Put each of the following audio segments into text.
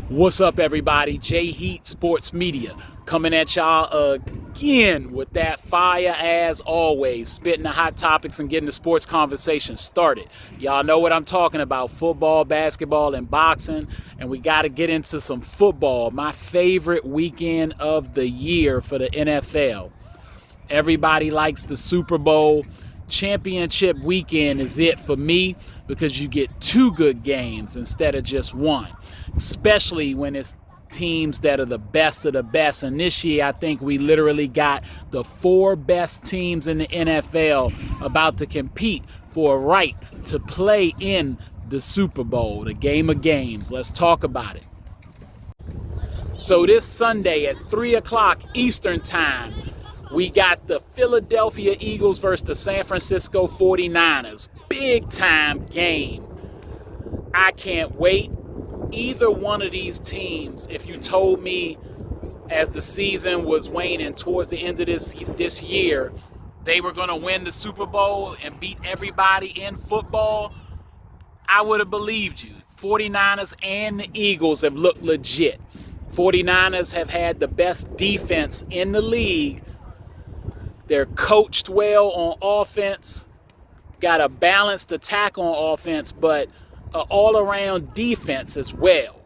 What's up, everybody? J Heat Sports Media coming at y'all again with that fire as always, spitting the hot topics and getting the sports conversation started. Y'all know what I'm talking about: football, basketball, and boxing. And we got to get into some football. My favorite weekend of the year for the NFL. Everybody likes the Super Bowl. Championship weekend is it for me because you get two good games instead of just one, especially when it's teams that are the best of the best. And this year, I think we literally got the four best teams in the NFL about to compete for a right to play in the Super Bowl, the game of games. Let's talk about it. So this Sunday at 3 o'clock Eastern Time, we got the Philadelphia Eagles versus the San Francisco 49ers. Big time game. I can't wait. Either one of these teams, if you told me as the season was waning towards the end of this year, they were going to win the Super Bowl and beat everybody in football, I would have believed you. 49ers and the Eagles have looked legit. 49ers have had the best defense in the league. They're coached well on offense, got a balanced attack on offense, but an all-around defense as well.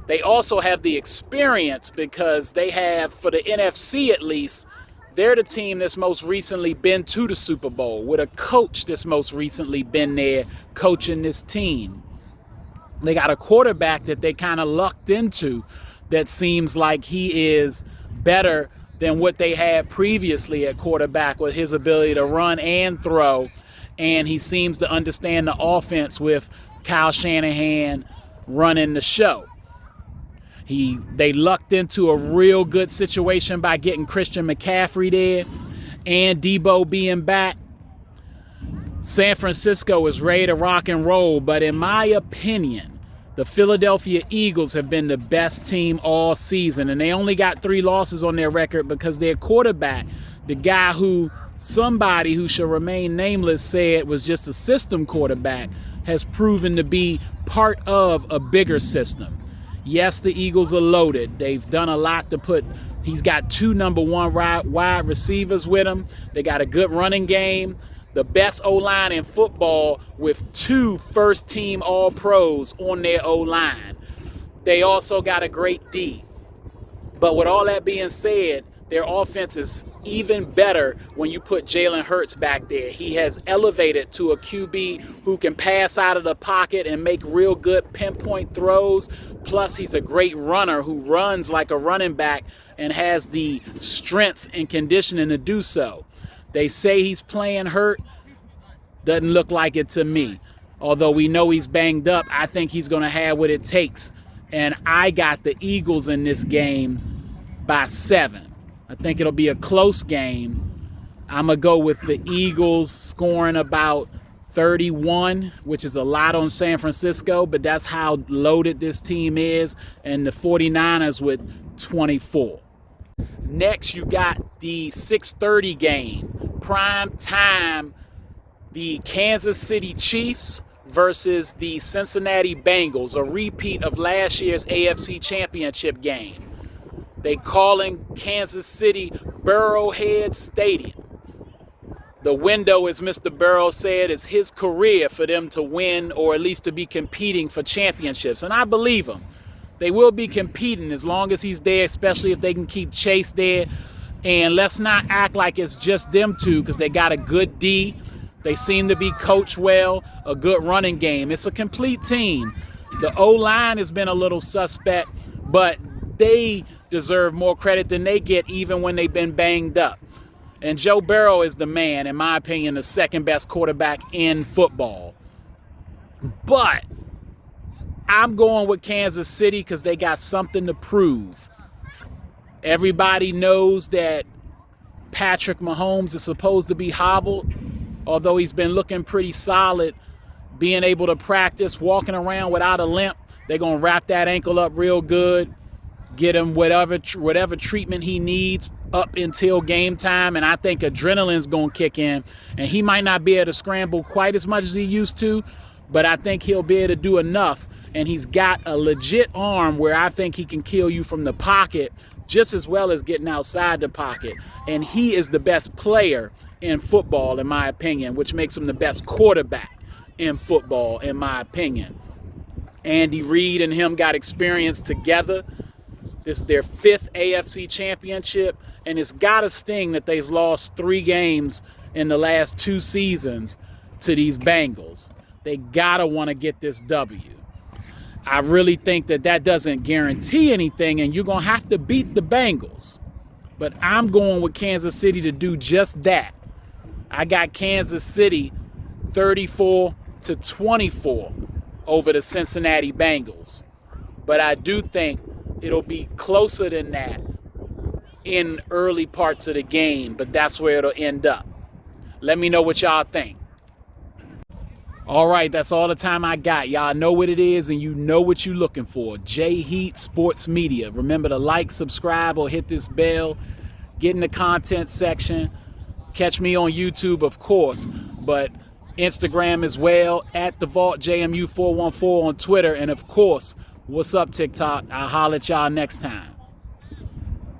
They also have the experience because they have, for the NFC at least, they're the team that's most recently been to the Super Bowl with a coach that's most recently been there coaching this team. They got a quarterback that they kind of lucked into that seems like he is better than what they had previously at quarterback with his ability to run and throw. And he seems to understand the offense with Kyle Shanahan running the show. They lucked into a real good situation by getting Christian McCaffrey there and Debo being back. San Francisco is ready to rock and roll, but in my opinion, the Philadelphia Eagles have been the best team all season, and they only got 3 losses on their record because their quarterback, the guy who somebody who should remain nameless said was just a system quarterback, has proven to be part of a bigger system. Yes, the Eagles are loaded. They've done a lot to put. He's got 2 number 1 wide receivers with him. They got a good running game. The best O-line in football with 2 first-team All-Pros on their O-line. They also got a great D. But with all that being said, their offense is even better when you put Jalen Hurts back there. He has elevated to a QB who can pass out of the pocket and make real good pinpoint throws. Plus, he's a great runner who runs like a running back and has the strength and conditioning to do so. They say he's playing hurt. Doesn't look like it to me. Although we know he's banged up, I think he's going to have what it takes. And I got the Eagles in this game by 7. I think it'll be a close game. I'm going to go with the Eagles scoring about 31, which is a lot on San Francisco, but that's how loaded this team is. And the 49ers with 24. Next, you got the 6:30 game, prime time, the Kansas City Chiefs versus the Cincinnati Bengals, a repeat of last year's AFC Championship game. They calling Kansas City Burrowhead Stadium. The window, as Mr. Burrow said, is his career for them to win or at least to be competing for championships, and I believe him. They will be competing as long as he's there, especially if they can keep Chase there. And let's not act like it's just them two because they got a good D. They seem to be coached well, a good running game. It's a complete team. The O-line has been a little suspect, but they deserve more credit than they get even when they've been banged up. And Joe Burrow is the man, in my opinion, the second best quarterback in football. But I'm going with Kansas City because they got something to prove. Everybody knows that Patrick Mahomes is supposed to be hobbled, although he's been looking pretty solid, being able to practice, walking around without a limp. They're going to wrap that ankle up real good, get him whatever treatment he needs up until game time, and I think adrenaline's going to kick in, and he might not be able to scramble quite as much as he used to, but I think he'll be able to do enough and he's got a legit arm where I think he can kill you from the pocket just as well as getting outside the pocket. And he is the best player in football, in my opinion, which makes him the best quarterback in football, in my opinion. Andy Reid and him got experience together. This is their 5th AFC championship, and it's got to sting that they've lost 3 games in the last 2 seasons to these Bengals. They got to want to get this W. I really think that doesn't guarantee anything, and you're going to have to beat the Bengals. But I'm going with Kansas City to do just that. I got Kansas City 34-24 over the Cincinnati Bengals. But I do think it'll be closer than that in early parts of the game, but that's where it'll end up. Let me know what y'all think. All right, that's all the time I got. Y'all know what it is, and you know what you're looking for. J Heat Sports Media. Remember to like, subscribe, or hit this bell. Get in the content section. Catch me on YouTube, of course, but Instagram as well, at the Vault JMU414 on Twitter. And, of course, what's up, TikTok? I'll holler at y'all next time.